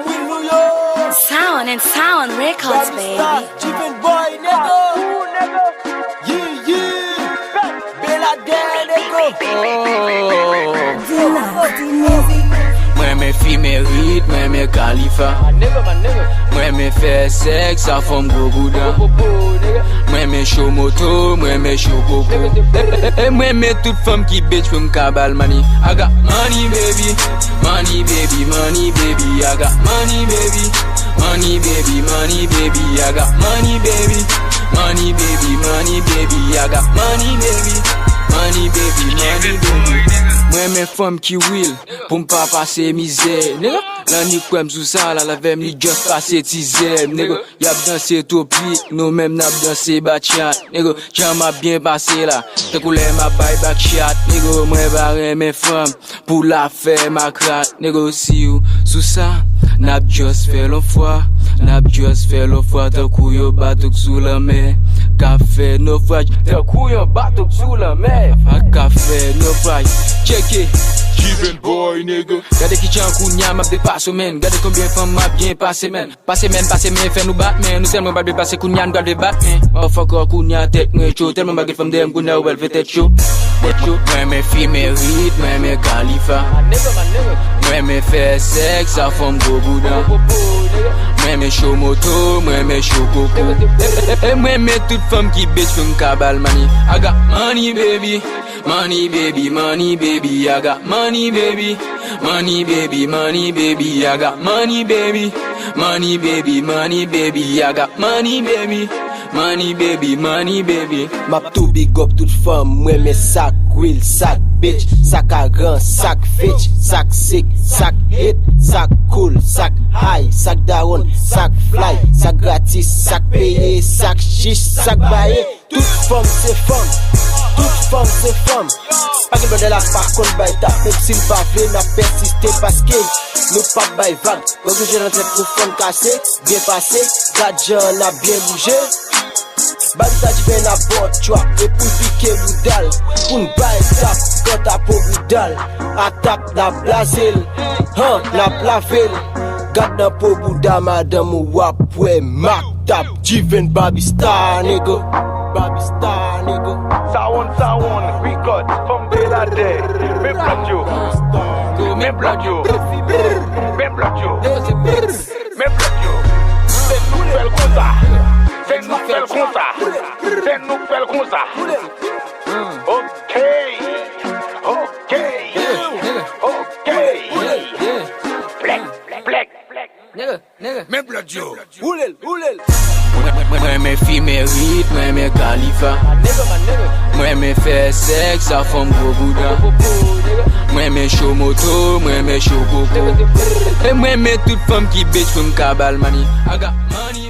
from New York. Sound and Sound Records, baby. Chicken boy, nigga. Yeah, yeah. Bella Dan, nigga. Mwen men fi merit, mwen men Khalifa. Mwen men fè seks, sa fòm gwo goudan. Mwen men show moto, mwen men show koko. Mwen men tout fòm ki bitch fòm kabal money. I got money baby, money baby, money baby. I got money baby, money baby, money baby. I got money baby, money baby, money baby. I got money baby, money baby, money baby. Mwen men fòm ki will, pou m'pa pase mizè, nigga. Lan ni kwem sou sa la vem ni just pase tizem, nigga. Yap danse topi, nou même nap danse bachat, nigga. Jan m'a bien passé la, te koule m'a bay backshot, nigga. Mwen bare men fòm, pou la fè ma krat, nigga. Si ou sou sa, nap just fè l'on fwa, nap just fè l'on fwa. Te kou yo batok sou la mer, café naufrage. Te kou yo batok sou la mer, café naufrage. Check it, Chicken boy, nigga. gade ki jan kou nya map depasse men. Gade combien femme m'a bien passé men. Passé men, fè nou Batman. Nou tellement bad passé kou nya n'gade Batman. Motherfucker kou nya tek mwen show. Tellement bad femme dem kou nya wel fè tek show. Mwen men fi merit, mwen men Khalifa. Mwen men fè seks, sa fòm gwo goudan. Mwen men show moto, mwen men show koko. Mwen men tout fòm ki bitch fòm kabal money. I got money baby, money baby, money baby. I got money baby, money baby, money baby. I got money baby, money baby, money baby. I got money baby, money baby, money baby. Map to big up tout femme, mwen men sak real, sak bitch, sak agan, sak fetch, sak sick, sak hit, sak cool, sak high, sak down, sak fly, sak gratis, sak paye, sak shish, sak baye. Tout femme c'est femme, toute femme c'est femme. Pas que le la par contre bay tap, même s'il pas vle n'a persisté parce que nous pas bay vague. Quand je rentre pour femme cassé, bien passé, gadjan a bien bougé. Bandita di ven a bot chwa, e pou pike boudal. Pou n'bay tap, quand a pou boudal. Atak na blazel, na plavel. Gad na pou bouda madame wap we mak tap. Jiven Baby Star, nigga. Baby Star, nigga. Sound, record, from Bella Day. Me block you, me block you, me block you, me block you. C'est nous faire comme ça, c'est nous faire comme ça, c'est nous faire comme ça. Ok, ok, ok. Black. Me block you. Oulel. Mwen men fi merit, mwen men Khalifa. Mwen men fè seks, sa fòm gwo goudan. Mwen men show moto, mwen men show koko. Mwen men tout fòm ki bitch fòm kabal money. I got money.